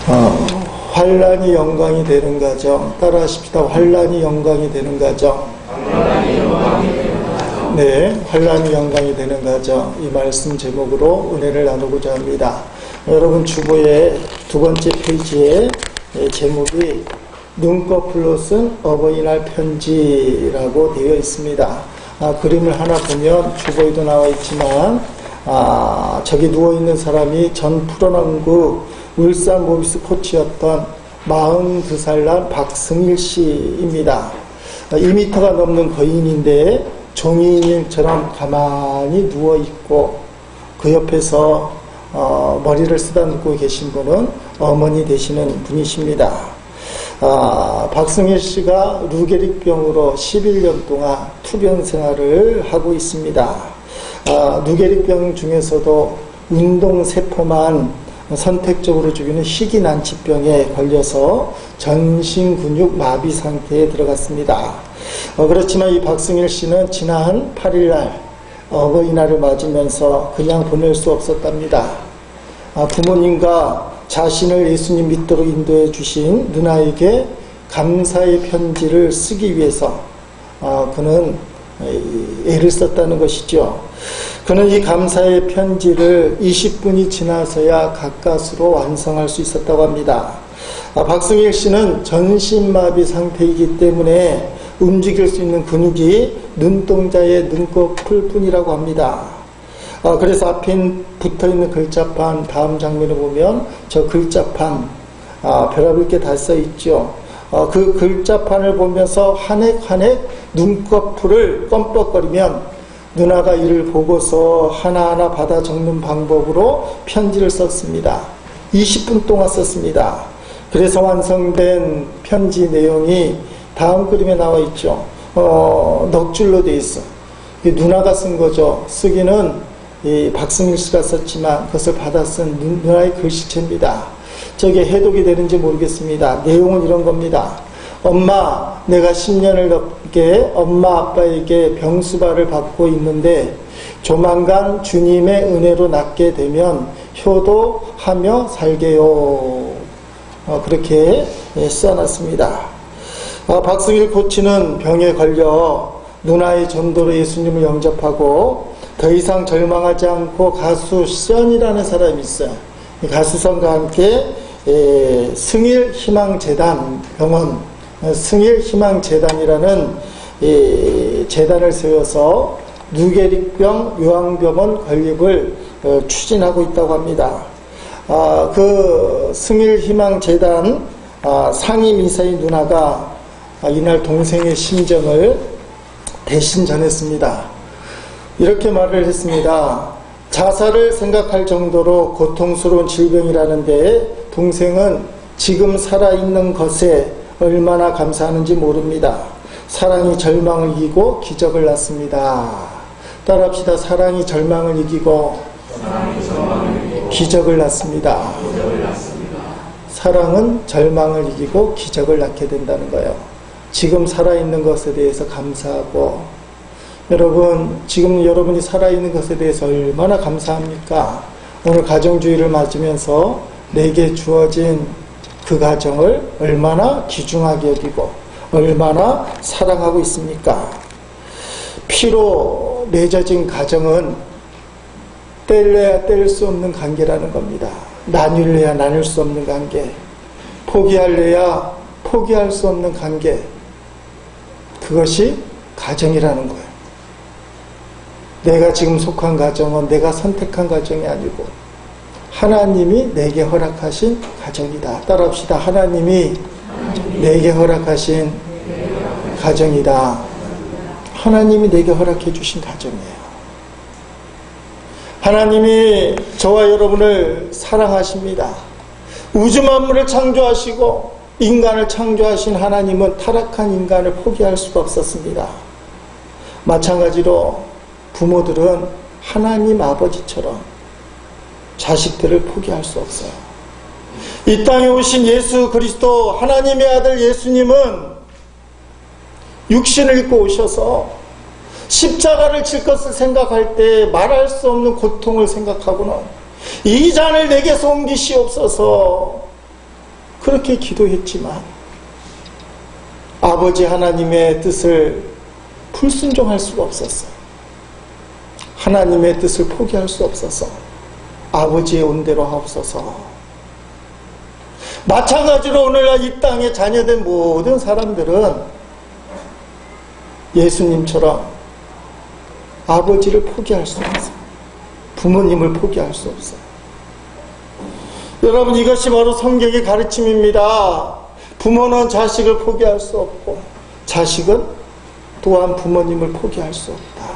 환난이 영광이 되는 가정. 따라하십시다. 환난이 영광이 되는 가정. 네, 환난이 영광이 되는 가정. 이 말씀 제목으로 은혜를 나누고자 합니다. 여러분 주보의 두 번째 페이지에 제목이 눈꺼풀로 쓴 어버이날 편지라고 되어 있습니다. 그림을 하나 보면 주보에도 나와 있지만 저기 누워있는 사람이 전 프로농구 울산 모비스 코치였던 42살 난 박승일 씨입니다. 2m가 넘는 거인인데 종이인처럼 가만히 누워있고 그 옆에서 머리를 쓰다듬고 계신 분은 어머니 되시는 분이십니다. 박승일 씨가 루게릭병으로 11년 동안 투병 생활을 하고 있습니다. 루게릭병 중에서도 운동세포만 선택적으로 죽이는 희귀난치병에 걸려서 전신근육 마비 상태에 들어갔습니다. 그렇지만 이 박승일 씨는 지난 8일날 어버이날을 맞으면서 그냥 보낼 수 없었답니다. 부모님과 자신을 예수님 믿도록 인도해 주신 누나에게 감사의 편지를 쓰기 위해서 그는 애를 썼다는 것이죠. 그는 이 감사의 편지를 20분이 지나서야 가까스로 완성할 수 있었다고 합니다. 박승일 씨는 전신마비 상태이기 때문에 움직일 수 있는 근육이 눈동자의 눈꺼풀 뿐이라고 합니다. 그래서 앞에 붙어있는 글자판 다음 장면을 보면 저 글자판 별아붉게 다 써있죠. 그 글자판을 보면서 한 획 한 획 눈꺼풀을 껌뻑거리면 누나가 이를 보고서 하나하나 받아 적는 방법으로 편지를 썼습니다. 20분 동안 썼습니다. 그래서 완성된 편지 내용이 다음 그림에 나와 있죠. 넉 줄로 되어 있어. 누나가 쓴 거죠. 쓰기는 이 박승일 씨가 썼지만 그것을 받아 쓴 누나의 글씨체입니다. 저게 해독이 되는지 모르겠습니다. 내용은 이런 겁니다. 엄마, 내가 10년을 넘게 엄마 아빠에게 병수발을 받고 있는데 조만간 주님의 은혜로 낫게 되면 효도하며 살게요. 그렇게 써놨습니다. 박승일 코치는 병에 걸려 누나의 전도로 예수님을 영접하고 더 이상 절망하지 않고 가수 선이라는 사람이 있어요. 가수 선과 함께 승일희망재단 병원, 승일희망재단이라는 재단을 세워서 루게릭병 요양병원 건립을 추진하고 있다고 합니다. 그 승일희망재단 상임이사인 누나가 이날 동생의 심정을 대신 전했습니다. 이렇게 말을 했습니다. 자살을 생각할 정도로 고통스러운 질병이라는데 동생은 지금 살아있는 것에 얼마나 감사하는지 모릅니다. 사랑이 절망을 이기고 기적을 낳습니다. 따라합시다. 사랑이 절망을 이기고 기적을 낳습니다. 사랑은 절망을 이기고 기적을 낳게 된다는 거예요. 지금 살아있는 것에 대해서 감사하고, 여러분 지금 여러분이 살아있는 것에 대해서 얼마나 감사합니까? 오늘 가정주의를 맞으면서 내게 주어진 그 가정을 얼마나 귀중하게 여기고 얼마나 사랑하고 있습니까? 피로 맺어진 가정은 뗄래야 뗄 수 없는 관계라는 겁니다. 나눌래야 나눌 수 없는 관계, 포기할래야 포기할 수 없는 관계, 그것이 가정이라는 거예요. 내가 지금 속한 가정은 내가 선택한 가정이 아니고 하나님이 내게 허락하신 가정이다. 따라합시다. 하나님이 내게 허락하신 가정이다. 하나님이 내게 허락해 주신 가정이에요. 하나님이 저와 여러분을 사랑하십니다. 우주 만물을 창조하시고 인간을 창조하신 하나님은 타락한 인간을 포기할 수가 없었습니다. 마찬가지로 부모들은 하나님 아버지처럼 자식들을 포기할 수 없어요. 이 땅에 오신 예수 그리스도 하나님의 아들 예수님은 육신을 입고 오셔서 십자가를 질 것을 생각할 때 말할 수 없는 고통을 생각하고는 이 잔을 내게서 옮기시옵소서, 그렇게 기도했지만 아버지 하나님의 뜻을 불순종할 수가 없었어요. 하나님의 뜻을 포기할 수 없어서 아버지의 온대로 하옵소서. 마찬가지로 오늘날 이 땅에 자녀된 모든 사람들은 예수님처럼 아버지를 포기할 수 없어요. 부모님을 포기할 수 없어요. 여러분, 이것이 바로 성경의 가르침입니다. 부모는 자식을 포기할 수 없고 자식은 또한 부모님을 포기할 수 없다.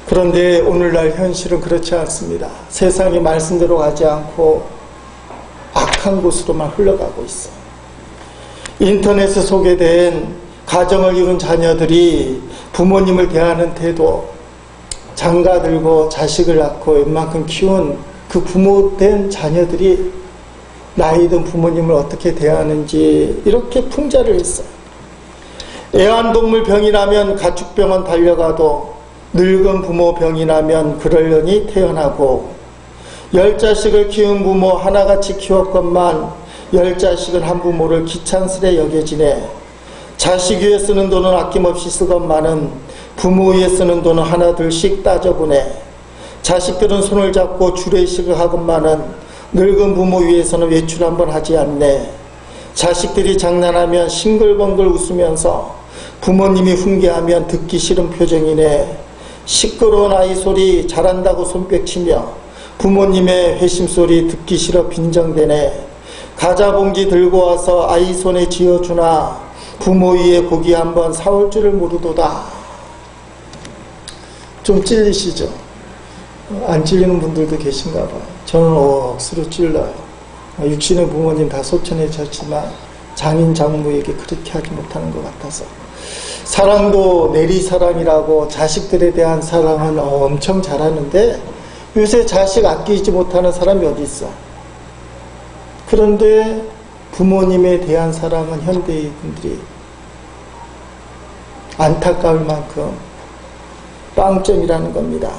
그런데 오늘날 현실은 그렇지 않습니다. 세상이 말씀대로 가지 않고 악한 곳으로만 흘러가고 있어. 인터넷에 소개된 가정을 이룬 자녀들이 부모님을 대하는 태도, 장가 들고 자식을 낳고 웬만큼 키운 그 부모된 자녀들이 나이 든 부모님을 어떻게 대하는지 이렇게 풍자를 했어요. 애완동물 병이 나면 가축병원 달려가도 늙은 부모 병이 나면 그러려니 태어나고 10자식을 키운 부모 하나같이 키웠건만 10자식은 한 부모를 귀찮으게 여겨지네. 자식 위에 쓰는 돈은 아낌없이 쓰건만은 부모 위에 쓰는 돈은 하나둘씩 따져보네. 자식들은 손을 잡고 주례식을 하건만은 늙은 부모 위에서는 외출 한번 하지 않네. 자식들이 장난하면 싱글벙글 웃으면서 부모님이 훈계하면 듣기 싫은 표정이네. 시끄러운 아이 소리 잘한다고 손뼉치며 부모님의 회심소리 듣기 싫어 빈정대네. 과자봉지 들고 와서 아이 손에 쥐어주나 부모 위에 고기 한번 사올 줄을 모르도다. 좀 찔리시죠? 안 찔리는 분들도 계신가 봐요. 저는 억수로 찔러요. 육신의 부모님 다 소천해졌지만 장인 장모에게 그렇게 하지 못하는 것 같아서. 사랑도 내리사랑이라고 자식들에 대한 사랑은 엄청 잘하는데 요새 자식 아끼지 못하는 사람이 어디 있어? 그런데 부모님에 대한 사랑은 현대의 분들이 안타까울 만큼 빵점이라는 겁니다.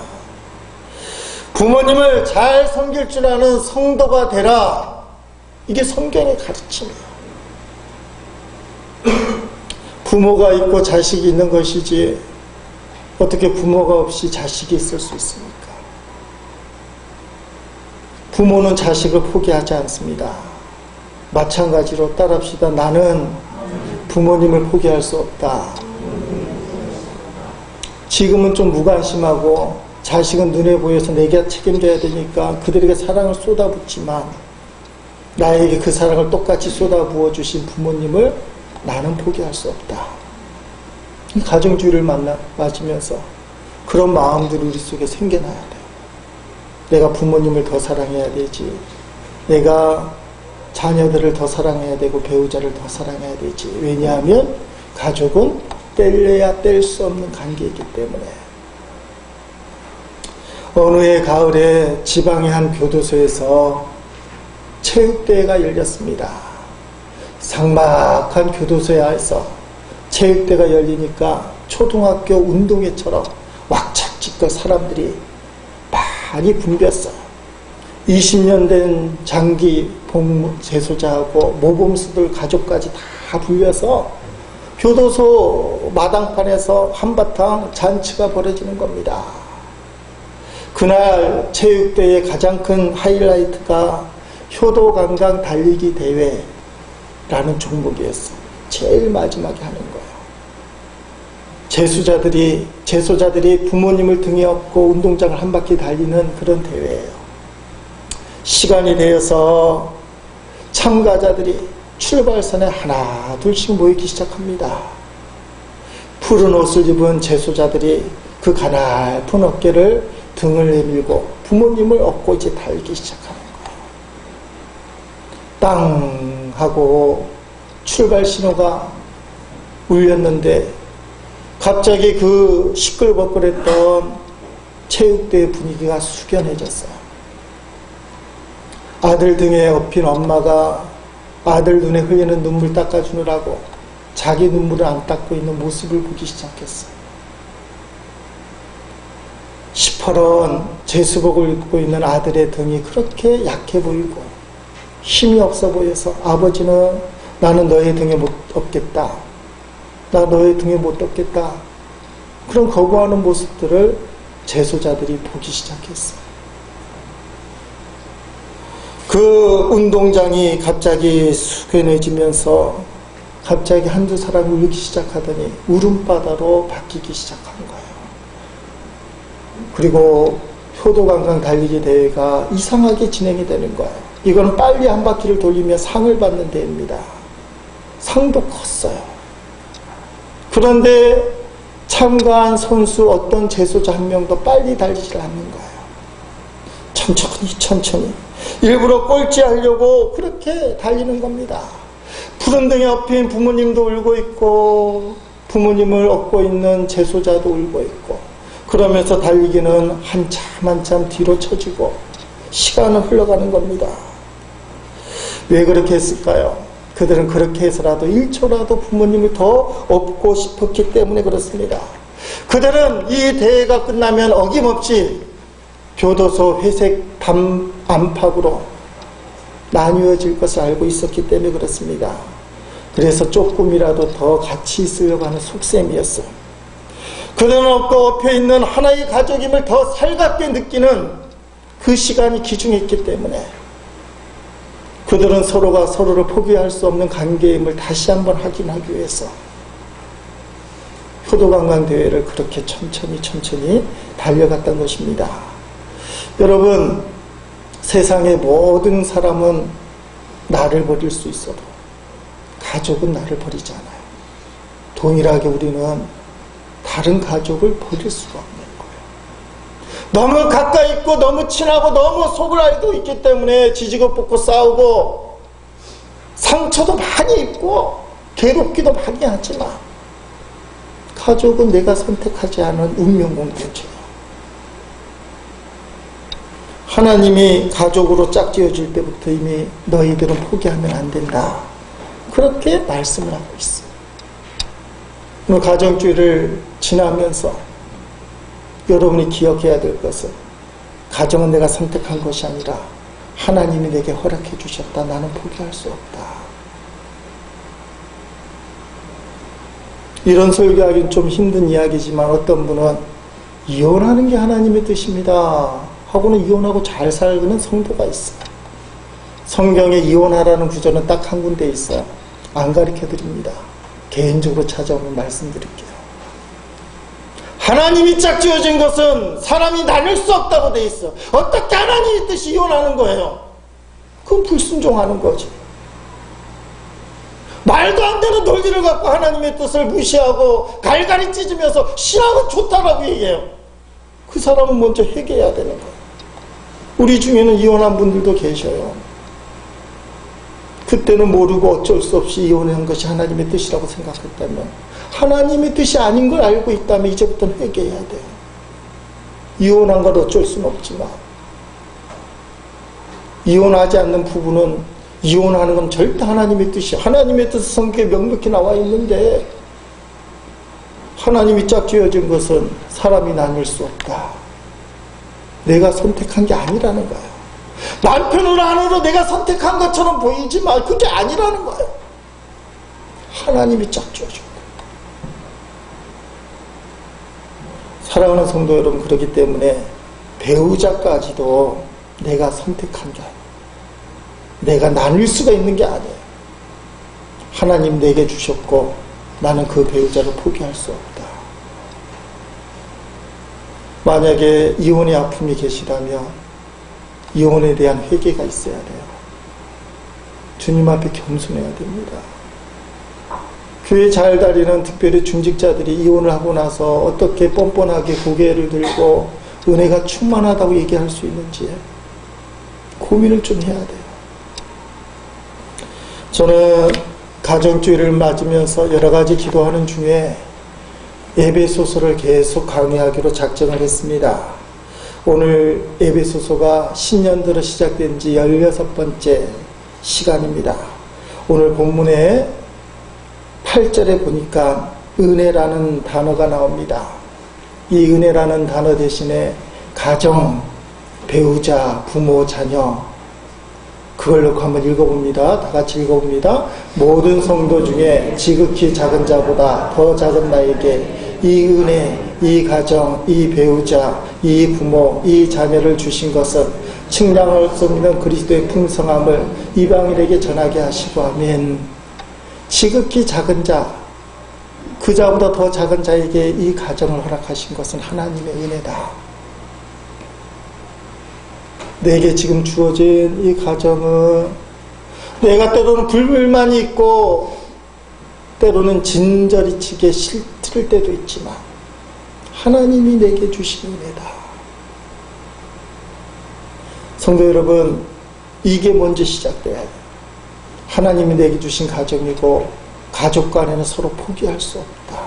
부모님을 잘 섬길 줄 아는 성도가 되라. 이게 성경의 가르침이에요. 부모가 있고 자식이 있는 것이지 어떻게 부모가 없이 자식이 있을 수 있습니까? 부모는 자식을 포기하지 않습니다. 마찬가지로 따라합시다. 나는 부모님을 포기할 수 없다. 지금은 좀 무관심하고 자식은 눈에 보여서 내가 책임져야 되니까 그들에게 사랑을 쏟아붓지만 나에게 그 사랑을 똑같이 쏟아부어 주신 부모님을 나는 포기할 수 없다. 가정주의를 맞으면서 그런 마음들이 우리 속에 생겨나야 돼요. 내가 부모님을 더 사랑해야 되지. 내가 자녀들을 더 사랑해야 되고 배우자를 더 사랑해야 되지. 왜냐하면 가족은 뗄래야 뗄 수 없는 관계이기 때문에. 어느 해 가을에 지방의 한 교도소에서 체육대회가 열렸습니다. 삭막한 교도소에서 체육대회가 열리니까 초등학교 운동회처럼 왁착지껄 사람들이 많이 붐볐어요. 20년 된 장기 복무 재소자하고 모범수들 가족까지 다 불려서 교도소 마당판에서 한바탕 잔치가 벌어지는 겁니다. 그날 체육대회의 가장 큰 하이라이트가 효도관광 달리기 대회라는 종목이었어요. 제일 마지막에 하는 거예요. 재소자들이 부모님을 등에 업고 운동장을 한 바퀴 달리는 그런 대회예요. 시간이 되어서 참가자들이 출발선에 하나 둘씩 모이기 시작합니다. 푸른 옷을 입은 재소자들이 그 가냘픈 어깨를 등을 내밀고 부모님을 업고 이제 달기 시작하는 거예요. 땅 하고 출발 신호가 울렸는데 갑자기 그 시끌벅글했던 체육대회 분위기가 숙연해졌어요. 아들 등에 업힌 엄마가 아들 눈에 흘리는 눈물 닦아주느라고 자기 눈물을 안 닦고 있는 모습을 보기 시작했어요. 시퍼런 제수복을 입고 있는 아들의 등이 그렇게 약해 보이고 힘이 없어 보여서 아버지는 나는 너의 등에 못 업겠다. 나 너의 등에 못 업겠다. 그런 거부하는 모습들을 제소자들이 보기 시작했어요. 그 운동장이 갑자기 숙연해지면서 갑자기 한두 사람이 울기 시작하더니 울음바다로 바뀌기 시작한 거예요. 그리고 효도관광 달리기 대회가 이상하게 진행이 되는 거예요. 이건 빨리 한 바퀴를 돌리며 상을 받는 대회입니다. 상도 컸어요. 그런데 참가한 선수 어떤 제소자 한 명도 빨리 달리지 않는 거예요. 천천히 일부러 꼴찌하려고 그렇게 달리는 겁니다. 푸른 등에 업힌 부모님도 울고 있고 부모님을 업고 있는 제소자도 울고 있고 그러면서 달리기는 한참 뒤로 처지고 시간은 흘러가는 겁니다. 왜 그렇게 했을까요? 그들은 그렇게 해서라도 1초라도 부모님을 더 업고 싶었기 때문에 그렇습니다. 그들은 이 대회가 끝나면 어김없이 교도소 회색 안팎으로 나뉘어질 것을 알고 있었기 때문에 그렇습니다. 그래서 조금이라도 더 같이 있으려고 하는 속셈이었어요. 그들은 업고 엎혀있는 하나의 가족임을 더 살갑게 느끼는 그 시간이 귀중했기 때문에 그들은 서로가 서로를 포기할 수 없는 관계임을 다시 한번 확인하기 위해서 효도관광 대회를 그렇게 천천히 달려갔던 것입니다. 여러분, 세상의 모든 사람은 나를 버릴 수 있어도 가족은 나를 버리지 않아요. 동일하게 우리는 다른 가족을 버릴 수가 없는 거예요. 너무 가까이 있고 너무 친하고 너무 속을 알고 있기 때문에 지지고 볶고 싸우고 상처도 많이 입고 괴롭기도 많이 하지만 가족은 내가 선택하지 않은 운명 공동체예요. 하나님이 가족으로 짝지어질 때부터 이미 너희들은 포기하면 안 된다. 그렇게 말씀을 하고 있어요. 오늘 가정주의를 지나면서 여러분이 기억해야 될 것은 가정은 내가 선택한 것이 아니라 하나님이 내게 허락해 주셨다. 나는 포기할 수 없다. 이런 설교하기는 좀 힘든 이야기지만 어떤 분은 이혼하는 게 하나님의 뜻입니다 하고는 이혼하고 잘 살는 성도가 있어요. 성경에 이혼하라는 구절은 딱 한 군데 있어요. 안 가르쳐 드립니다. 개인적으로 찾아오면 말씀드릴게요. 하나님이 짝지어진 것은 사람이 나눌 수 없다고 돼 있어. 어떻게 하나님의 뜻이 이혼하는 거예요? 그건 불순종하는 거지. 말도 안 되는 논리를 갖고 하나님의 뜻을 무시하고 갈갈이 찢으면서 신앙은 좋다라고 얘기해요. 그 사람은 먼저 회개해야 되는 거예요. 우리 중에는 이혼한 분들도 계셔요. 그때는 모르고 어쩔 수 없이 이혼한 것이 하나님의 뜻이라고 생각했다면, 하나님의 뜻이 아닌 걸 알고 있다면 이제부터는 회개해야 돼요. 이혼한 걸 어쩔 수는 없지만 이혼하지 않는 부부는 이혼하는 건 절대 하나님의 뜻이야. 하나님의 뜻은 성경에 명백히 나와 있는데 하나님이 짝지어진 것은 사람이 나눌 수 없다. 내가 선택한 게 아니라는 거예요. 남편을 안으로 내가 선택한 것처럼 보이지만 그게 아니라는 거예요. 하나님이 짝지어준 거예요. 사랑하는 성도 여러분, 그렇기 때문에 배우자까지도 내가 선택한 게 아니에요. 내가 나눌 수가 있는 게 아니에요. 하나님 내게 주셨고 나는 그 배우자를 포기할 수 없다. 만약에 이혼의 아픔이 계시다면 이혼에 대한 회개가 있어야 돼요. 주님 앞에 겸손해야 됩니다. 교회 잘 다니는 특별히 중직자들이 이혼을 하고 나서 어떻게 뻔뻔하게 고개를 들고 은혜가 충만하다고 얘기할 수 있는지 고민을 좀 해야 돼요. 저는 가정주의를 맞으면서 여러 가지 기도하는 중에 에베소서를 계속 강의하기로 작정을 했습니다. 오늘 에베소서가 신년 들어 시작된 지 16번째 시간입니다. 오늘 본문에 8절에 보니까 은혜라는 단어가 나옵니다. 이 은혜라는 단어 대신에 가정, 배우자, 부모, 자녀 그걸 놓고 한번 읽어봅니다. 다 같이 읽어봅니다. 모든 성도 중에 지극히 작은 자보다 더 작은 나에게 이 은혜, 이 가정, 이 배우자, 이 부모, 이 자녀를 주신 것은 측량할 수 없는 그리스도의 풍성함을 이방인에게 전하게 하시고 아멘. 지극히 작은 자, 그 자보다 더 작은 자에게 이 가정을 허락하신 것은 하나님의 은혜다. 내게 지금 주어진 이 가정은 내가 때로는 불만이 있고 때로는 진저리 치게 싫을 때도 있지만 하나님이 내게 주신 은혜다. 성도 여러분, 이게 먼저 시작돼야 해요. 하나님이 내게 주신 가정이고 가족 간에는 서로 포기할 수 없다.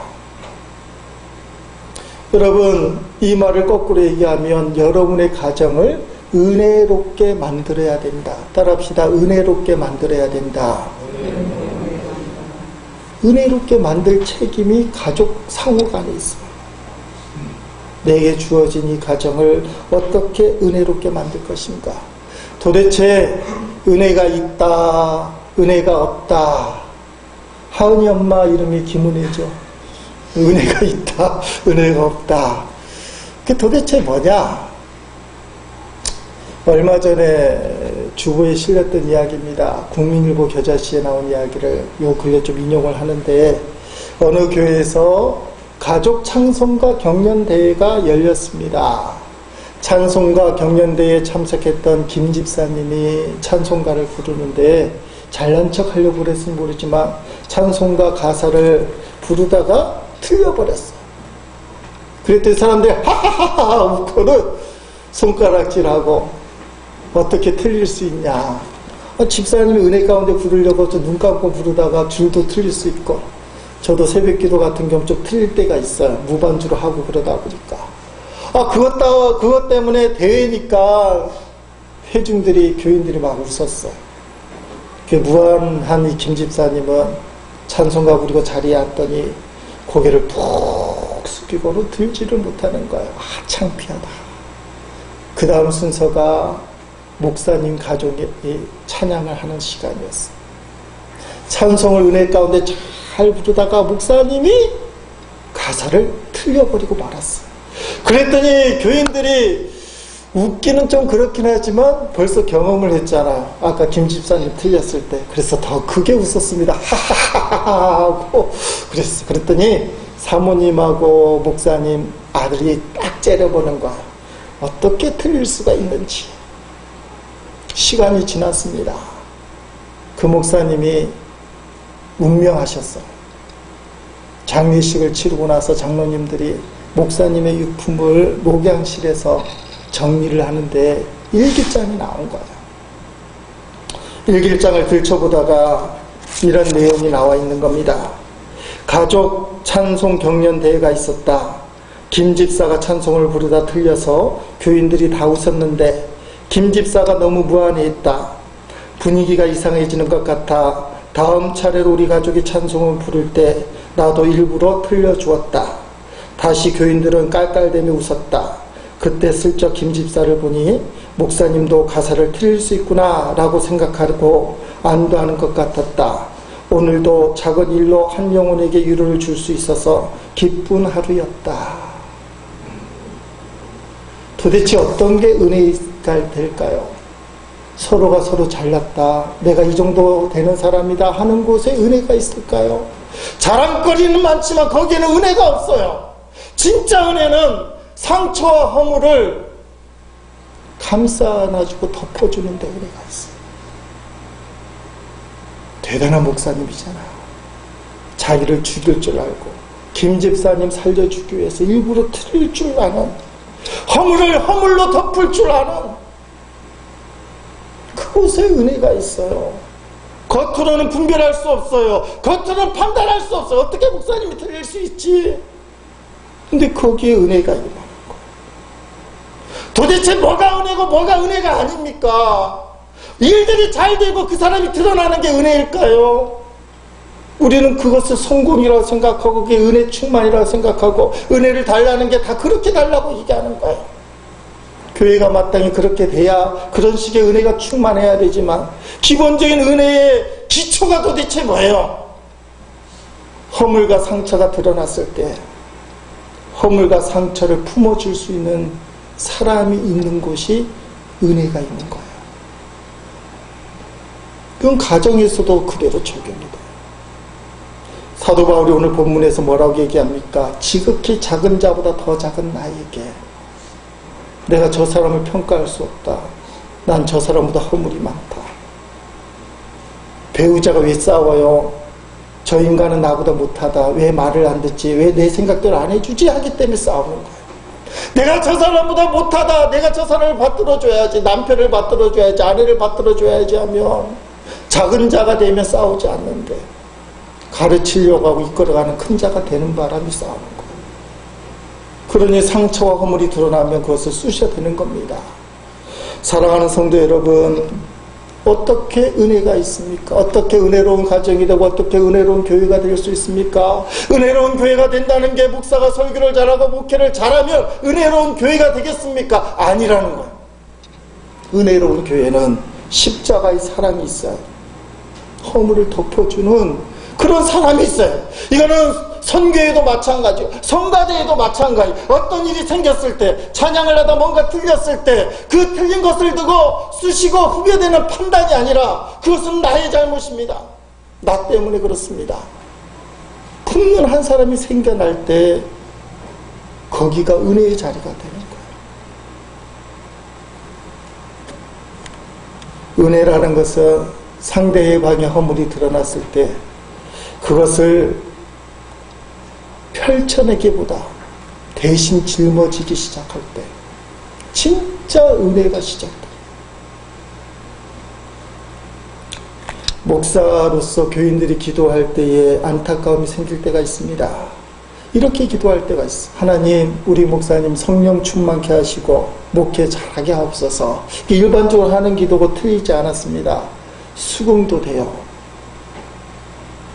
여러분, 이 말을 거꾸로 얘기하면 여러분의 가정을 은혜롭게 만들어야 된다. 따라합시다. 은혜롭게 만들어야 된다. 은혜롭게 만들 책임이 가족 상호 간에 있습니다. 내게 주어진 이 가정을 어떻게 은혜롭게 만들 것인가? 도대체 은혜가 있다, 은혜가 없다. 하은이 엄마 이름이 김은혜죠. 은혜가 있다, 은혜가 없다. 그게 도대체 뭐냐? 얼마 전에 주보에 실렸던 이야기입니다. 국민일보 겨자씨에 나온 이야기를 요 근래 좀 인용을 하는데, 어느 교회에서 가족 찬송가 경연대회가 열렸습니다. 찬송가 경연대회에 참석했던 김 집사님이 찬송가를 부르는데 잘난 척 하려고 그랬을지 모르지만 찬송가 가사를 부르다가 틀려버렸어요. 그랬더니 사람들이 하하하하 웃고는 손가락질하고 어떻게 틀릴 수 있냐. 집사님이 은혜 가운데 부르려고 눈 감고 부르다가 줄도 틀릴 수 있고, 저도 새벽기도 같은 경우 좀 틀릴 때가 있어요. 무반주로 하고 그러다 보니까. 그것 때문에 대회니까 회중들이, 교인들이 막 웃었어요. 그 무한한 이 김 집사님은 찬송가 부르고 자리에 앉더니 고개를 푹 숙이고는 들지를 못하는 거예요. 창피하다. 그 다음 순서가 목사님 가족이 찬양을 하는 시간이었어요. 찬송을 은혜 가운데 잘 부르다가 목사님이 가사를 틀려버리고 말았어요. 그랬더니 교인들이 웃기는 좀 그렇긴 하지만 벌써 경험을 했잖아. 아까 김 집사님 틀렸을 때. 그래서 더 크게 웃었습니다. 하하하하 하고 그랬어. 그랬더니 사모님하고 목사님 아들이 딱 째려보는 거야. 어떻게 틀릴 수가 있는지. 시간이 지났습니다. 그 목사님이 운명하셨어요. 장례식을 치르고 나서 장로님들이 목사님의 유품을 목양실에서 정리를 하는데 일기장이 나온 거예요. 일기장을 들춰보다가 이런 내용이 나와 있는 겁니다. 가족 찬송 경연대회가 있었다. 김 집사가 찬송을 부르다 틀려서 교인들이 다 웃었는데 김 집사가 너무 무안해했다. 분위기가 이상해지는 것 같아 다음 차례로 우리 가족이 찬송을 부를 때 나도 일부러 틀려주었다. 다시 교인들은 깔깔대며 웃었다. 그때 슬쩍 김 집사를 보니 목사님도 가사를 틀릴 수 있구나 라고 생각하고 안도하는 것 같았다. 오늘도 작은 일로 한 영혼에게 위로를 줄 수 있어서 기쁜 하루였다. 도대체 어떤 게 은혜가 될까요? 서로가 서로 잘났다, 내가 이 정도 되는 사람이다 하는 곳에 은혜가 있을까요? 자랑거리는 많지만 거기에는 은혜가 없어요. 진짜 은혜는 상처와 허물을 감싸 안아주고 덮어주는 데 은혜가 있어요. 대단한 목사님이잖아요. 자기를 죽일 줄 알고 김 집사님 살려주기 위해서 일부러 틀릴 줄 아는, 허물을 허물로 덮을 줄 아는 그곳에 은혜가 있어요. 겉으로는 분별할 수 없어요. 겉으로는 판단할 수 없어요. 어떻게 목사님이 틀릴 수 있지? 근데 거기에 은혜가 있는 거예요. 도대체 뭐가 은혜고 뭐가 은혜가 아닙니까? 일들이 잘 되고 그 사람이 드러나는 게 은혜일까요? 우리는 그것을 성공이라고 생각하고 그게 은혜 충만이라고 생각하고 은혜를 달라는 게 다 그렇게 달라고 얘기하는 거예요. 교회가 마땅히 그렇게 돼야 그런 식의 은혜가 충만해야 되지만 기본적인 은혜의 기초가 도대체 뭐예요? 허물과 상처가 드러났을 때 허물과 상처를 품어줄 수 있는 사람이 있는 곳이 은혜가 있는 거예요. 그건 가정에서도 그대로 적용이 돼요. 사도 바울이 오늘 본문에서 뭐라고 얘기합니까? 지극히 작은 자보다 더 작은 나에게 내가 저 사람을 평가할 수 없다. 난 저 사람보다 허물이 많다. 배우자가 왜 싸워요? 저 인간은 나보다 못하다. 왜 말을 안 듣지? 왜 내 생각대로 안 해주지? 하기 때문에 싸우는 거예요. 내가 저 사람보다 못하다. 내가 저 사람을 받들어줘야지. 남편을 받들어줘야지. 아내를 받들어줘야지 하면 작은 자가 되면 싸우지 않는데 가르치려고 하고 이끌어가는 큰 자가 되는 바람이 싸우는 거예요. 그러니 상처와 허물이 드러나면 그것을 쑤셔야 되는 겁니다. 사랑하는 성도 여러분, 어떻게 은혜가 있습니까? 어떻게 은혜로운 가정이 되고 어떻게 은혜로운 교회가 될 수 있습니까? 은혜로운 교회가 된다는 게 목사가 설교를 잘하고 목회를 잘하면 은혜로운 교회가 되겠습니까? 아니라는 거예요. 은혜로운 교회는 십자가의 사랑이 있어요. 허물을 덮어주는 그런 사람이 있어요. 이거는 선교에도 마찬가지요. 성가대에도 마찬가지. 어떤 일이 생겼을 때, 찬양을 하다 뭔가 틀렸을 때 그 틀린 것을 두고 쑤시고 후벼대는 판단이 아니라 그것은 나의 잘못입니다. 나 때문에 그렇습니다. 품는 한 사람이 생겨날 때 거기가 은혜의 자리가 되는 거예요. 은혜라는 것은 상대의 방에 허물이 드러났을 때 그것을 펼쳐내기보다 대신 짊어지기 시작할 때 진짜 은혜가 시작돼요. 목사로서 교인들이 기도할 때에 안타까움이 생길 때가 있습니다. 이렇게 기도할 때가 있어. 하나님, 우리 목사님 성령 충만케 하시고 목회 잘하게 하옵소서. 일반적으로 하는 기도고 틀리지 않았습니다. 수긍도 돼요.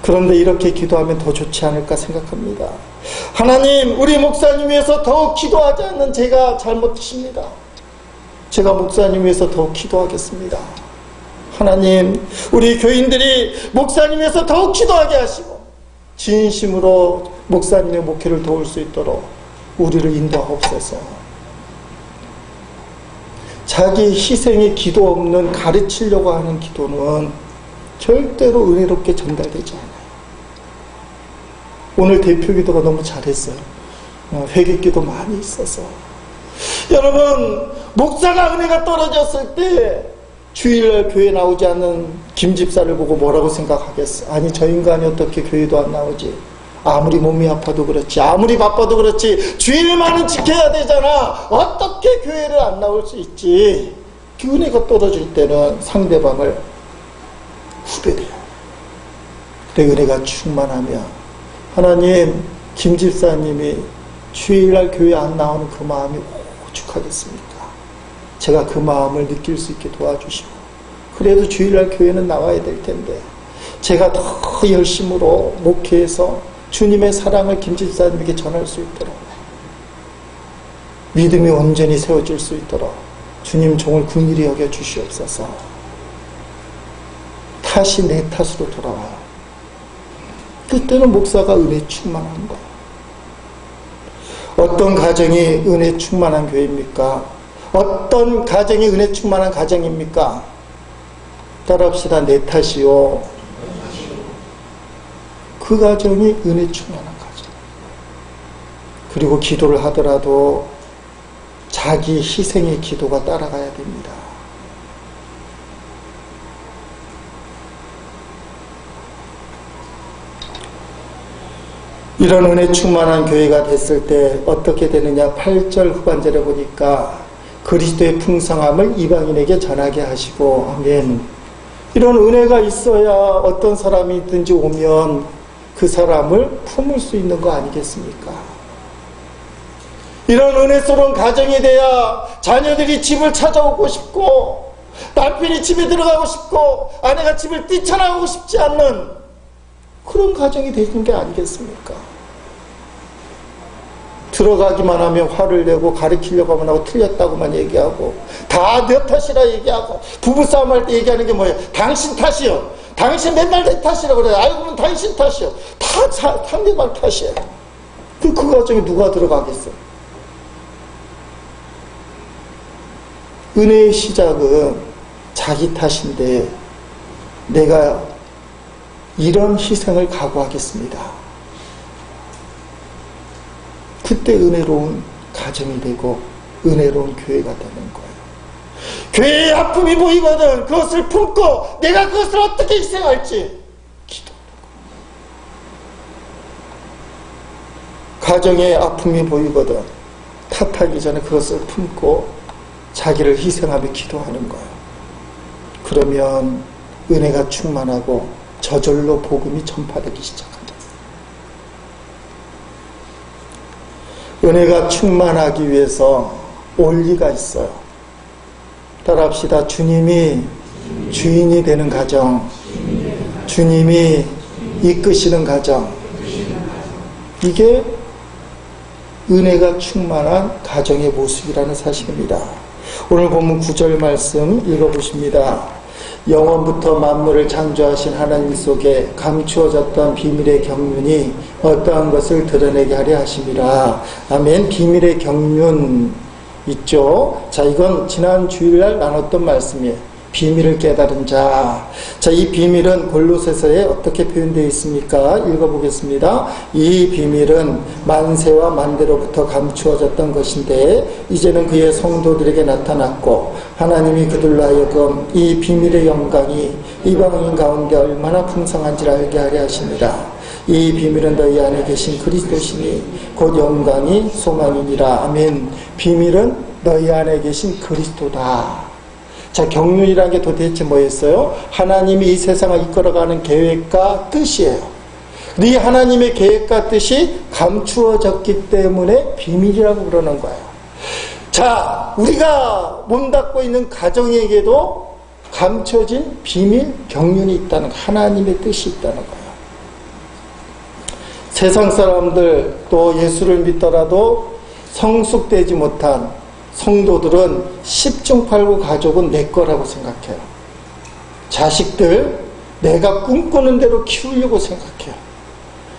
그런데 이렇게 기도하면 더 좋지 않을까 생각합니다. 하나님, 우리 목사님 위해서 더욱 기도하지 않는 제가 잘못입니다. 제가 목사님 위해서 더욱 기도하겠습니다. 하나님, 우리 교인들이 목사님 위해서 더욱 기도하게 하시고 진심으로 목사님의 목회를 도울 수 있도록 우리를 인도하옵소서. 자기 희생의 기도 없는 가르치려고 하는 기도는 절대로 은혜롭게 전달되지 않아요. 오늘 대표 기도가 너무 잘했어요. 회개 기도 많이 있어서. 여러분, 목사가 은혜가 떨어졌을 때 주일날 교회 나오지 않는 김 집사를 보고 뭐라고 생각하겠어? 아니, 저 인간이 어떻게 교회도 안 나오지? 아무리 몸이 아파도 그렇지, 아무리 바빠도 그렇지, 주일만은 지켜야 되잖아. 어떻게 교회를 안 나올 수 있지? 은혜가 떨어질 때는 상대방을 후배돼요. 그때 은혜가 충만하면 하나님, 김 집사님이 주일날 교회 안 나오는 그 마음이 오죽하겠습니까? 제가 그 마음을 느낄 수 있게 도와주시고, 그래도 주일날 교회는 나와야 될 텐데 제가 더 열심으로 목회해서 주님의 사랑을 김 집사님에게 전할 수 있도록, 믿음이 온전히 세워질 수 있도록 주님 종을 긍휼히 여겨 주시옵소서. 다시 내 탓으로 돌아와요. 그때는 목사가 은혜 충만한 거예요. 어떤 가정이 은혜 충만한 교회입니까? 어떤 가정이 은혜 충만한 가정입니까? 따라합시다. 내 탓이요. 그 가정이 은혜 충만한 가정. 그리고 기도를 하더라도 자기 희생의 기도가 따라가야 됩니다. 이런 은혜 충만한 교회가 됐을 때 어떻게 되느냐. 8절 후반절에 보니까 그리스도의 풍성함을 이방인에게 전하게 하시고, 아멘. 이런 은혜가 있어야 어떤 사람이든지 오면 그 사람을 품을 수 있는 거 아니겠습니까? 이런 은혜스러운 가정이 돼야 자녀들이 집을 찾아오고 싶고, 남편이 집에 들어가고 싶고, 아내가 집을 뛰쳐나오고 싶지 않는 그런 가정이 되는 게 아니겠습니까? 들어가기만 하면 화를 내고 가르치려고 하면 하고 틀렸다고만 얘기하고 다 내 탓이라 얘기하고 부부싸움 할 때 얘기하는 게 뭐예요? 당신 탓이요. 당신 맨날 내 탓이라고 그래요. 알고 보면 당신 탓이요. 다 상대방 탓이에요. 그 과정에 누가 들어가겠어요? 은혜의 시작은 자기 탓인데 내가 이런 희생을 각오하겠습니다. 그때 은혜로운 가정이 되고 은혜로운 교회가 되는 거예요. 교회의 아픔이 보이거든 그것을 품고 내가 그것을 어떻게 희생할지 기도하는 거예요. 가정의 아픔이 보이거든 탓하기 전에 그것을 품고 자기를 희생하며 기도하는 거예요. 그러면 은혜가 충만하고 저절로 복음이 전파되기 시작합니다. 은혜가 충만하기 위해서 원리가 있어요. 따라합시다. 주님이 주인이 되는 가정, 주님이 이끄시는 가정, 이게 은혜가 충만한 가정의 모습이라는 사실입니다. 오늘 본문 9절 말씀 읽어보십니다. 영원부터 만물을 창조하신 하나님 속에 감추어졌던 비밀의 경륜이 어떠한 것을 드러내게 하려 하심이라. 아멘. 비밀의 경륜 있죠. 자, 이건 지난 주일날 나눴던 말씀이에요. 비밀을 깨달은 자. 자, 이 비밀은 골로새서에 어떻게 표현되어 있습니까? 읽어보겠습니다. 이 비밀은 만세와 만대로부터 감추어졌던 것인데 이제는 그의 성도들에게 나타났고 하나님이 그들로 하여금 이 비밀의 영광이 이방인 가운데 얼마나 풍성한지를 알게 하려 하십니다. 이 비밀은 너희 안에 계신 그리스도시니 곧 영광이 소망이니라. 아멘. 비밀은 너희 안에 계신 그리스도다. 자, 경륜이라는 게 도대체 뭐였어요? 하나님이 이 세상을 이끌어가는 계획과 뜻이에요. 이 하나님의 계획과 뜻이 감추어졌기 때문에 비밀이라고 그러는 거예요. 자, 우리가 몸담고 있는 가정에게도 감춰진 비밀, 경륜이 있다는 거, 하나님의 뜻이 있다는 거예요. 세상 사람들 또 예수를 믿더라도 성숙되지 못한 성도들은 10중 8구 가족은 내 거라고 생각해요. 자식들 내가 꿈꾸는 대로 키우려고 생각해요.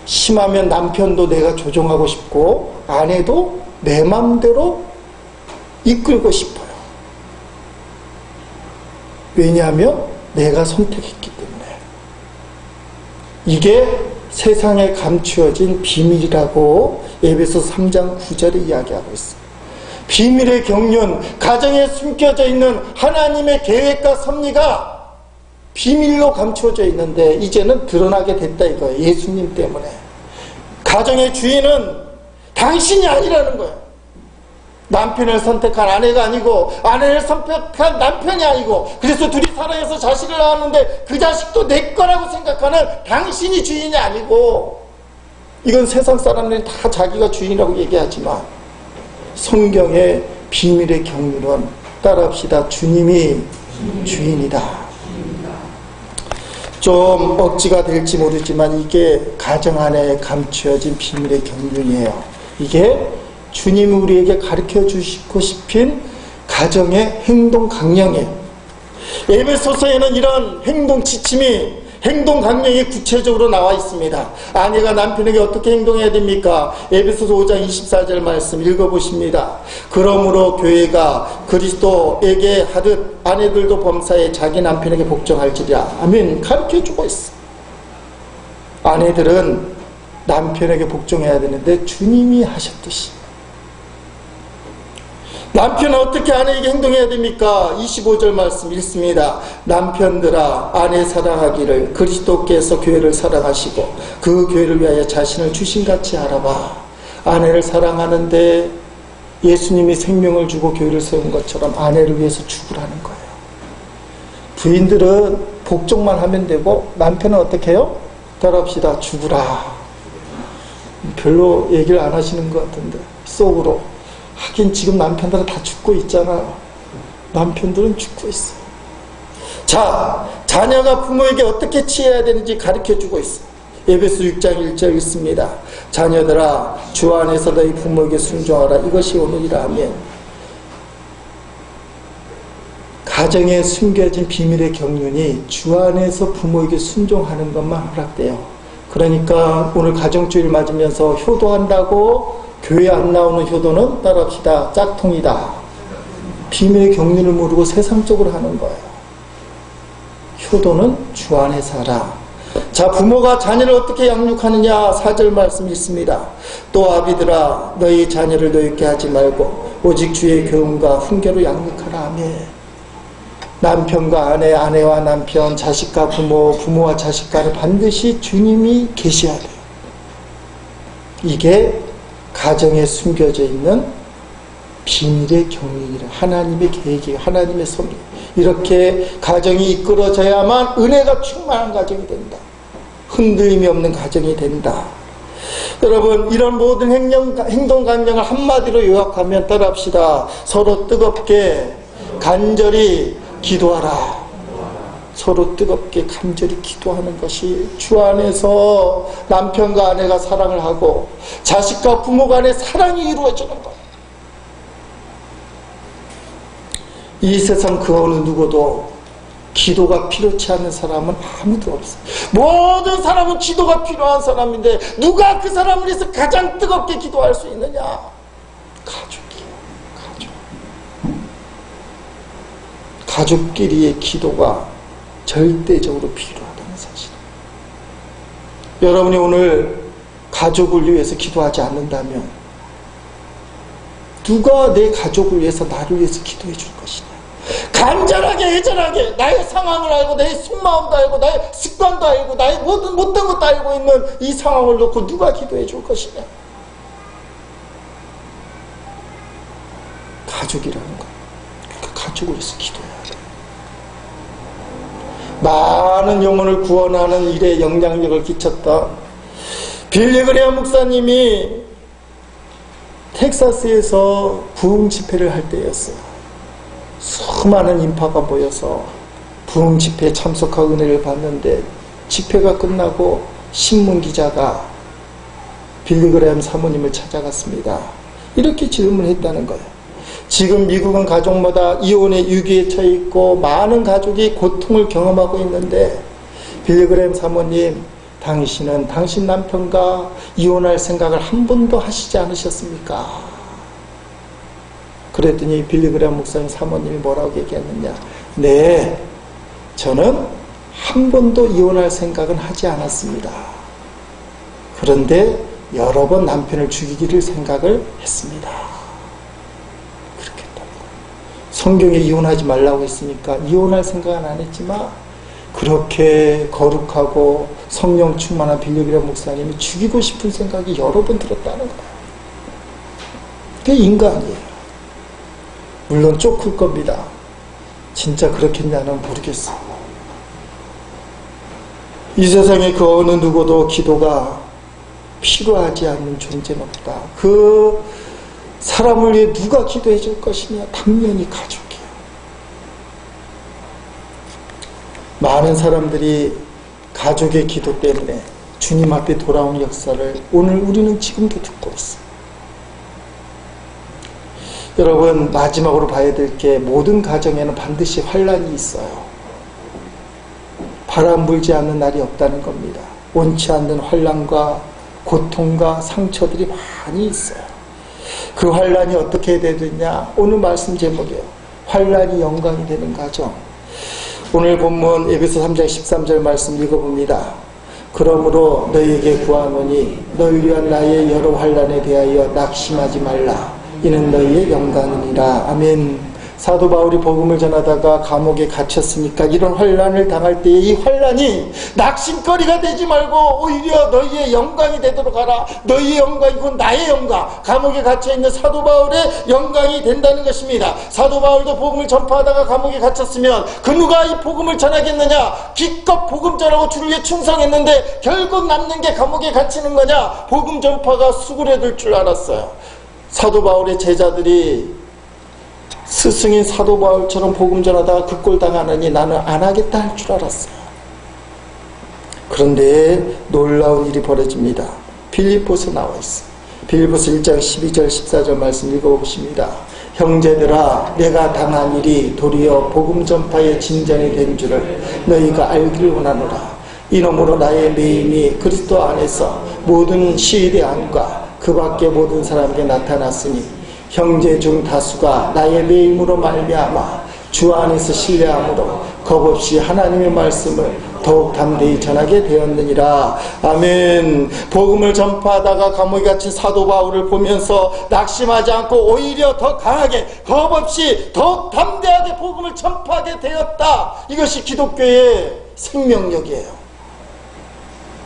심하면 남편도 내가 조종하고 싶고 아내도 내 맘대로 이끌고 싶어요. 왜냐하면 내가 선택했기 때문에. 이게 세상에 감추어진 비밀이라고 에베소서 3장 9절에 이야기하고 있습니다. 비밀의 경륜, 가정에 숨겨져 있는 하나님의 계획과 섭리가 비밀로 감추어져 있는데 이제는 드러나게 됐다 이거예요. 예수님 때문에. 가정의 주인은 당신이 아니라는 거예요. 남편을 선택한 아내가 아니고 아내를 선택한 남편이 아니고 그래서 둘이 사랑해서 자식을 낳았는데 그 자식도 내 거라고 생각하는 당신이 주인이 아니고, 이건 세상 사람들이 다 자기가 주인이라고 얘기하지만 성경의 비밀의 경륜은 따라합시다. 주님이 주인이다. 좀 억지가 될지 모르지만 이게 가정 안에 감추어진 비밀의 경륜이에요. 이게 주님이 우리에게 가르쳐 주시고 싶은 가정의 행동 강령이에요. 에베소서에는 이런 행동 지침이, 행동 강령이 구체적으로 나와 있습니다. 아내가 남편에게 어떻게 행동해야 됩니까? 에베소서 5장 24절 말씀 읽어보십니다. 그러므로 교회가 그리스도에게 하듯 아내들도 범사에 자기 남편에게 복종할지라. 아멘. 가르쳐주고 있어. 아내들은 남편에게 복종해야 되는데 주님이 하셨듯이. 남편은 어떻게 아내에게 행동해야 됩니까? 25절 말씀 읽습니다. 남편들아 아내 사랑하기를 그리스도께서 교회를 사랑하시고 그 교회를 위하여 자신을 주신같이 알아봐. 아내를 사랑하는데 예수님이 생명을 주고 교회를 세운 것처럼 아내를 위해서 죽으라는 거예요. 부인들은 복종만 하면 되고 남편은 어떻게 해요? 따라합시다. 죽으라. 별로 얘기를 안 하시는 것 같은데 속으로. 하긴 지금 남편들은 다 죽고 있잖아요. 남편들은 죽고 있어요. 자, 자녀가 부모에게 어떻게 취해야 되는지 가르쳐주고 있어요. 에베소 6장 1절 있습니다. 자녀들아 주 안에서 너희 부모에게 순종하라. 이것이 오늘이라 하면 가정에 숨겨진 비밀의 경륜이 주 안에서 부모에게 순종하는 것만 허락돼요. 그러니까 오늘 가정주일 맞으면서 효도한다고 교회 안 나오는 효도는 따라합시다. 짝퉁이다. 비밀의 경륜을 모르고 세상적으로 하는 거예요. 효도는 주 안에 살아. 자, 부모가 자녀를 어떻게 양육하느냐 4절 말씀이 있습니다. 또 아비들아 너희 자녀를 노엽게 하지 말고 오직 주의 교훈과 훈계로 양육하라 하며 남편과 아내, 아내와 남편, 자식과 부모, 부모와 자식 간에 반드시 주님이 계셔야 돼요. 이게 가정에 숨겨져 있는 비밀의 경륜이라 하나님의 계획이에요. 하나님의 섭리. 이렇게 가정이 이끌어져야만 은혜가 충만한 가정이 된다. 흔들림이 없는 가정이 된다. 여러분 이런 모든 행동 감정을 한마디로 요약하면 따라합시다. 서로 뜨겁게 간절히 기도하라. 서로 뜨겁게 간절히 기도하는 것이 주 안에서 남편과 아내가 사랑을 하고 자식과 부모 간의 사랑이 이루어지는 거예요. 이 세상 그 어느 누구도 기도가 필요치 않은 사람은 아무도 없어요. 모든 사람은 기도가 필요한 사람인데 누가 그 사람을 위해서 가장 뜨겁게 기도할 수 있느냐? 가족이에요. 가족끼리의 기도가 절대적으로 필요하다는 사실. 여러분이 오늘 가족을 위해서 기도하지 않는다면 누가 내 가족을 위해서 나를 위해서 기도해 줄 것이냐? 간절하게 애절하게 나의 상황을 알고 나의 속마음도 알고 나의 습관도 알고 나의 모든 못된 것도 알고 있는 이 상황을 놓고 누가 기도해 줄 것이냐? 가족이라는 거. 그러니까 가족을 위해서 기도해야 돼. 많은 영혼을 구원하는 일에 영향력을 끼쳤던 빌리 그레이엄 목사님이 텍사스에서 부흥 집회를 할 때였어요. 수많은 인파가 모여서 부흥 집회에 참석하고 은혜를 받는데 집회가 끝나고 신문기자가 빌리 그레이엄 사모님을 찾아갔습니다. 이렇게 질문했다는 거예요. 지금 미국은 가족마다 이혼의 위기에 처해 있고 많은 가족이 고통을 경험하고 있는데 빌리 그레이엄 사모님, 당신은 당신 남편과 이혼할 생각을 한 번도 하시지 않으셨습니까? 그랬더니 빌리 그레이엄 목사님 사모님이 뭐라고 얘기했느냐? 네, 저는 한 번도 이혼할 생각은 하지 않았습니다. 그런데 여러 번 남편을 죽이기를 생각을 했습니다. 그렇게 했다고. 성경에 이혼하지 말라고 했으니까 이혼할 생각은 안 했지만 그렇게 거룩하고 성령 충만한 빌리 그레이엄 목사님이 죽이고 싶은 생각이 여러 번 들었다는 거예요. 그게 인간이에요. 물론 쫓을 겁니다. 진짜 그렇겠냐는 모르겠어요. 이 세상에 그 어느 누구도 기도가 필요하지 않는 존재는 없다. 그 사람을 위해 누가 기도해 줄 것이냐? 당연히 가족이에요. 많은 사람들이 가족의 기도 때문에 주님 앞에 돌아온 역사를 오늘 우리는 지금도 듣고 있어요. 여러분 마지막으로 봐야 될 게 모든 가정에는 반드시 환난이 있어요. 바람 불지 않는 날이 없다는 겁니다. 원치 않는 환난과 고통과 상처들이 많이 있어요. 그 환난이 어떻게 되느냐? 오늘 말씀 제목이에요. 환난이 영광이 되는 가정. 오늘 본문 에베소 3장 13절 말씀 읽어봅니다. 그러므로 너희에게 구하노니 너희를 위한 나의 여러 환난에 대하여 낙심하지 말라. 이는 너희의 영광이니라. 아멘. 사도 바울이 복음을 전하다가 감옥에 갇혔으니까 이런 환난을 당할 때에 이 환난이 낙심거리가 되지 말고 오히려 너희의 영광이 되도록 하라. 너희의 영광이고 나의 영광, 감옥에 갇혀있는 사도 바울의 영광이 된다는 것입니다. 사도 바울도 복음을 전파하다가 감옥에 갇혔으면 그 누가 이 복음을 전하겠느냐? 기껏 복음 전하고 주를 위해 충성했는데 결국 남는 게 감옥에 갇히는 거냐? 복음 전파가 수그려들 줄 알았어요. 사도 바울의 제자들이 스승인 사도 바울처럼 복음 전하다가 그 꼴 당하느니 나는 안 하겠다 할 줄 알았어요. 그런데 놀라운 일이 벌어집니다. 빌립보서 나와 있어요. 빌립보서 1장 12절 14절 말씀 읽어보십니다. 형제들아, 내가 당한 일이 도리어 복음 전파의 진전이 된 줄을 너희가 알기를 원하노라. 이러므로 나의 매임이 그리스도 안에서 모든 시일의 안과 그 밖의 모든 사람에게 나타났으니 형제 중 다수가 나의 매임으로 말미암아 주 안에서 신뢰함으로 겁없이 하나님의 말씀을 더욱 담대히 전하게 되었느니라. 아멘. 복음을 전파하다가 감옥에 갇힌 사도 바울을 보면서 낙심하지 않고 오히려 더 강하게 겁없이 더욱 담대하게 복음을 전파하게 되었다. 이것이 기독교의 생명력이에요.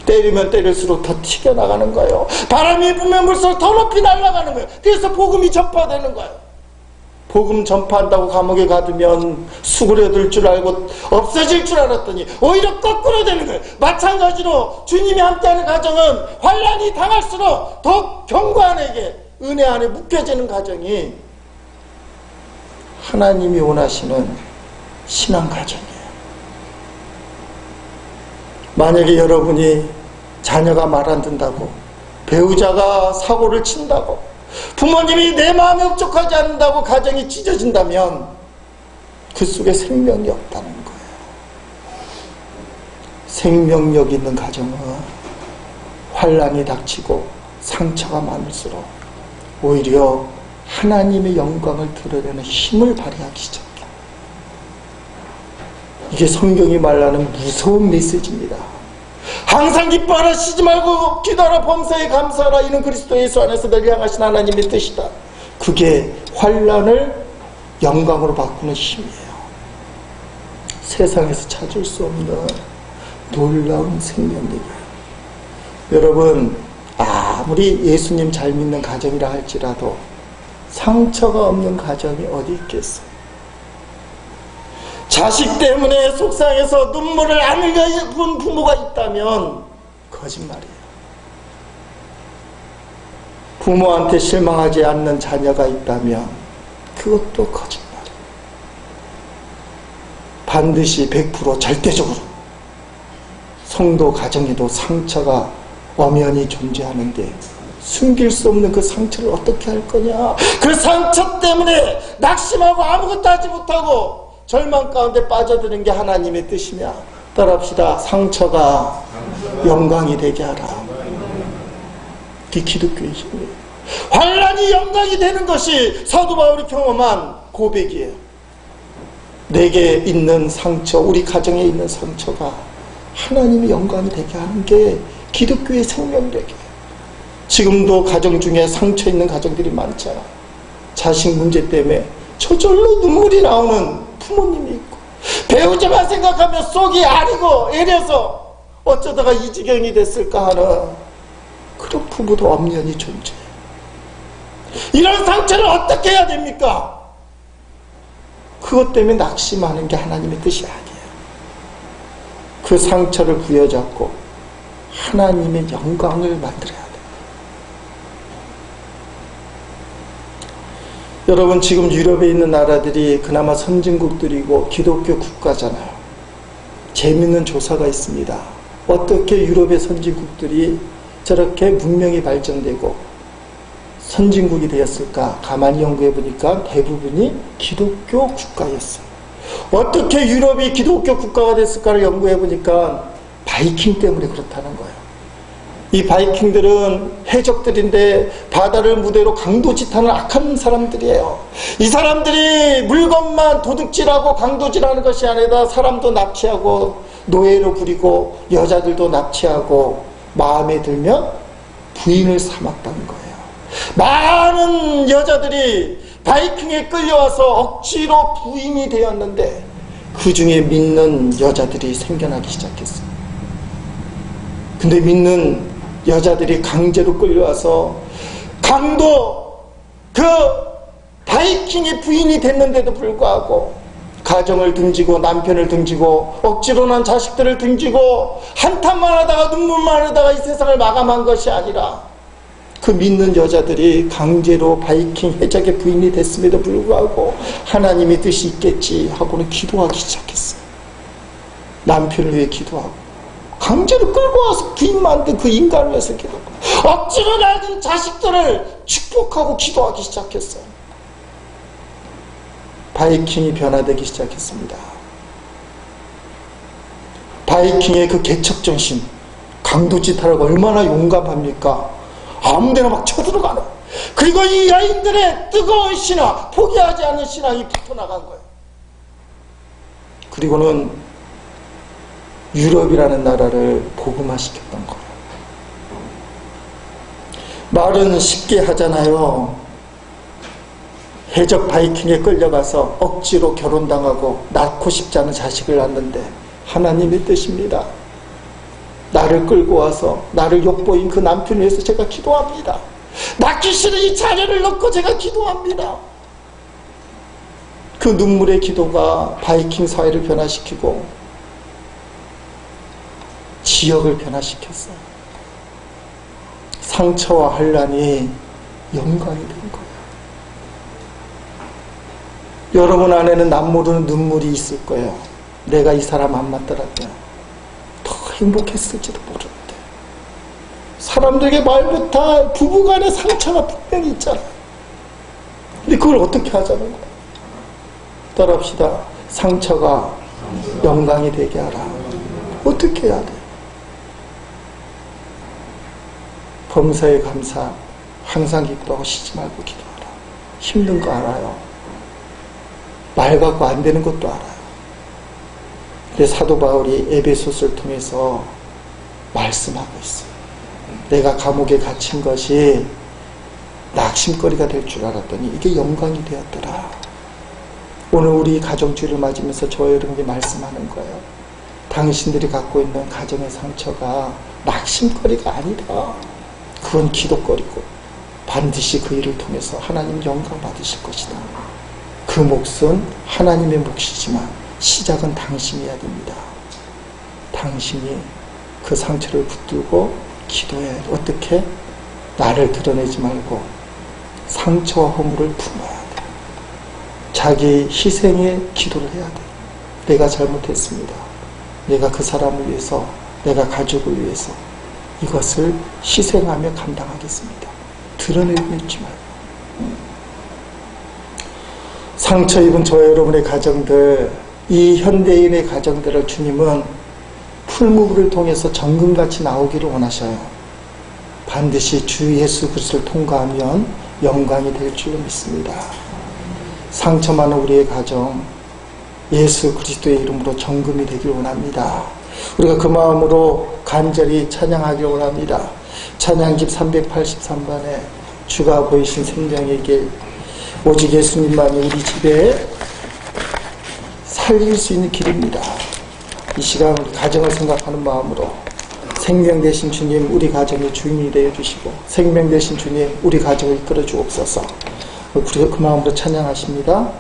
때리면 때릴수록 더 튀겨나가는 거예요. 바람이 불면 불수록 더 높이 날아가는 거예요. 그래서 복음이 전파되는 거예요. 복음 전파한다고 감옥에 가두면 수그려들 줄 알고 없어질 줄 알았더니 오히려 거꾸로 되는 거예요. 마찬가지로 주님이 함께하는 가정은 환난이 당할수록 더 견고한에게 은혜 안에 묶여지는 가정이 하나님이 원하시는 신앙 가정이에요. 만약에 여러분이 자녀가 말 안 듣는다고, 배우자가 사고를 친다고, 부모님이 내 마음에 흡족하지 않는다고 가정이 찢어진다면 그 속에 생명이 없다는 거예요. 생명력 있는 가정은 환난이 닥치고 상처가 많을수록 오히려 하나님의 영광을 드러내는 힘을 발휘하기 시작해요. 이게 성경이 말하는 무서운 메시지입니다. 항상 기뻐하라, 쉬지 말고 기도하라, 범사에 감사하라. 이는 그리스도 예수 안에서 너를 향하신 하나님의 뜻이다. 그게 환난을 영광으로 바꾸는 힘이에요. 세상에서 찾을 수 없는 놀라운 생명력이에요. 여러분, 아무리 예수님 잘 믿는 가정이라 할지라도 상처가 없는 가정이 어디 있겠어요? 자식 때문에 속상해서 눈물을 안 흘려본 부모가 있다면 거짓말이에요. 부모한테 실망하지 않는 자녀가 있다면 그것도 거짓말이에요. 반드시 100% 절대적으로 성도 가정에도 상처가 엄연히 존재하는데 숨길 수 없는 그 상처를 어떻게 할 거냐? 그 상처 때문에 낙심하고 아무것도 하지 못하고 절망 가운데 빠져드는 게 하나님의 뜻이냐? 따라합시다. 상처가 영광이 되게 하라. 그게 기독교의 힘이에요. 환난이 영광이 되는 것이 사도 바울이 경험한 고백이에요. 내게 있는 상처, 우리 가정에 있는 상처가 하나님의 영광이 되게 하는 게 기독교의 생명력이에요. 지금도 가정 중에 상처 있는 가정들이 많잖아. 자식 문제 때문에 저절로 눈물이 나오는 부모님이 있고, 배우자만 생각하면 속이 아리고 애려서 어쩌다가 이 지경이 됐을까 하는 그런 부부도 엄연히 존재해요. 이런 상처를 어떻게 해야 됩니까? 그것 때문에 낙심하는 게 하나님의 뜻이 아니에요. 그 상처를 부여잡고 하나님의 영광을 만들어야 돼요. 여러분, 지금 유럽에 있는 나라들이 그나마 선진국들이고 기독교 국가잖아요. 재밌는 조사가 있습니다. 어떻게 유럽의 선진국들이 저렇게 문명이 발전되고 선진국이 되었을까? 가만히 연구해 보니까 대부분이 기독교 국가였어요. 어떻게 유럽이 기독교 국가가 됐을까를 연구해 보니까 바이킹 때문에 그렇다는 거예요. 이 바이킹들은 해적들인데 바다를 무대로 강도짓하는 악한 사람들이에요. 이 사람들이 물건만 도둑질하고 강도질하는 것이 아니라 사람도 납치하고 노예로 부리고 여자들도 납치하고 마음에 들면 부인을 삼았다는 거예요. 많은 여자들이 바이킹에 끌려와서 억지로 부인이 되었는데 그 중에 믿는 여자들이 생겨나기 시작했어요. 근데 믿는 여자들이 강제로 끌려와서 그 바이킹의 부인이 됐는데도 불구하고 가정을 등지고 남편을 등지고 억지로 난 자식들을 등지고 한탄만 하다가 눈물만 하다가 이 세상을 마감한 것이 아니라 그 믿는 여자들이 강제로 바이킹 해적의 부인이 됐음에도 불구하고 하나님의 뜻이 있겠지 하고는 기도하기 시작했어요. 남편을 위해 기도하고 강제로 끌고 와서 부인 만든 그 인간을 위해서 기도하고, 억지로 낳은 자식들을 축복하고 기도하기 시작했어요. 바이킹이 변화되기 시작했습니다. 바이킹의 그 개척정신, 강도짓하라고 얼마나 용감합니까? 아무데나 막 쳐들어가는. 그리고 이 여인들의 뜨거운 신앙, 포기하지 않는 신앙이 붙어나간 거예요. 그리고는 유럽이라는 나라를 복음화시켰던 거예요. 말은 쉽게 하잖아요. 해적 바이킹에 끌려가서 억지로 결혼당하고 낳고 싶지 않은 자식을 낳는데 하나님의 뜻입니다. 나를 끌고 와서 나를 욕보인 그 남편을 위해서 제가 기도합니다. 낳기 싫은 이 자녀를 놓고 제가 기도합니다. 그 눈물의 기도가 바이킹 사회를 변화시키고 지역을 변화시켰어요. 상처와 환난이 영광이 된 거예요. 여러분 안에는 남모르는 눈물이 있을 거예요. 내가 이 사람 안 맞더라고요. 더 행복했을지도 모르는데. 사람들에게 말 못할 부부간의 상처가 분명히 있잖아요. 근데 그걸 어떻게 하자는 거예요? 따라합시다. 상처가 영광이 되게 하라. 어떻게 해야 돼? 범사에 감사, 항상 기도하고 쉬지 말고 기도하라. 힘든 거 알아요. 말 갖고 안 되는 것도 알아요. 근데 사도 바울이 에베소서를 통해서 말씀하고 있어요. 내가 감옥에 갇힌 것이 낙심거리가 될 줄 알았더니 이게 영광이 되었더라. 오늘 우리 가정주의를 맞으면서 저와 여러분에게 말씀하는 거예요. 당신들이 갖고 있는 가정의 상처가 낙심거리가 아니다. 그건 기도거리고 반드시 그 일을 통해서 하나님 영광 받으실 것이다. 그 몫은 하나님의 몫이지만 시작은 당신이 해야 됩니다. 당신이 그 상처를 붙들고 기도해야 돼. 어떻게? 나를 드러내지 말고 상처와 허물을 품어야 돼. 자기 희생에 기도를 해야 돼. 내가 잘못했습니다. 내가 그 사람을 위해서, 내가 가족을 위해서 이것을 희생하며 감당하겠습니다. 드러내고 있지 말고. 상처 입은 저와 여러분의 가정들, 이 현대인의 가정들을 주님은 풀무불을 통해서 정금같이 나오기를 원하셔요. 반드시 주 예수 그리스도를 통과하면 영광이 될 줄로 믿습니다. 상처 많은 우리의 가정, 예수 그리스도의 이름으로 정금이 되길 원합니다. 우리가 그 마음으로 간절히 찬양하길 원합니다. 찬양집 383번에 주가 보이신 생명의 길, 오직 예수님만이 우리 집에 살릴 수 있는 길입니다. 이 시간 우리 가정을 생각하는 마음으로 생명 되신 주님, 우리 가정의 주인이 되어 주시고 생명 되신 주님, 우리 가정을 이끌어 주옵소서. 그 마음으로 찬양하십니다.